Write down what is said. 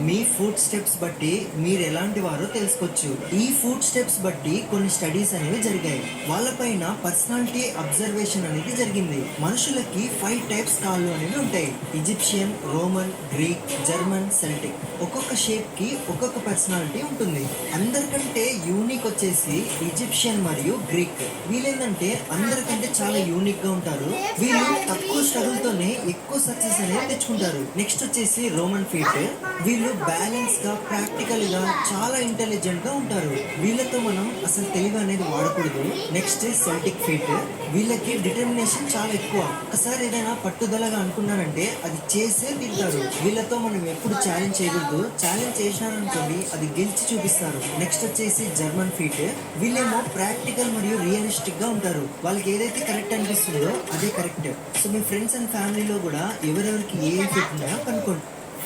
మీ food steps బట్టి మీరు ఎలాంటి వారో తెలుసుకోవచ్చు. ఈ ఫుడ్ స్టెప్స్ బట్టి కొన్ని స్టడీస్ అనేవి జరిగాయి. వాళ్ళపైన పర్సనాలిటీ అబ్జర్వేషన్ అనేది జరిగింది. మనుషులకి 5 టైప్స్ కాళ్ళు అనేవి ఉంటాయి. Egyptian, Roman, Greek, German, Celtic. ఒక్కొక్క షేప్ కి ఒక్కొక్క పర్సనాలిటీ ఉంటుంది. అందరికంటే యూనిక్ వచ్చేసి ఈజిప్షియన్ మరియు గ్రీక్. వీళ్ళేంటంటే అందరికంటే చాలా యూనిక్ గా ఉంటారు. వీళ్ళు తక్కువ స్ట్రగుల్ తోనే ఎక్కువ సక్సెస్ అనేది తెచ్చుకుంటారు. నెక్స్ట్ వచ్చేసి రోమన్ ఫీట్. వీళ్ళు బ్యాలెన్స్ గా, ప్రాక్టికల్ గా, చాలా ఇంటెలిజెంట్ గా ఉంటారు. వీళ్ళతో మనం అసలు తెలివి అనేది వాడకూడదు. Next Celtic feet. వీళ్ళకి డిటర్మినేషన్ చాలా ఎక్కువ. ఒకసారి ఏదైనా పట్టుదలగా అనుకున్నారంటే అది చేసే తింటారు. వీళ్ళతో మనం ఎప్పుడు ఛాలెంజ్ చేయకూడదు. ఛాలెంజ్ చేసినారనుకోండి అది గెలిచి చూపిస్తారు. నెక్స్ట్ వచ్చేసి జర్మన్ ఫీట్. వీళ్ళేమో ప్రాక్టికల్ మరియు రియలిస్టిక్ గా ఉంటారు. వాళ్ళకి ఏదైతే కరెక్ట్ అనిపిస్తుందో అదే correct. So me friends and ఫ్యామిలీలో కూడా ఎవరెవరికి ఏ ఫిట్ ఉన్నాయో కనుక్కోండి.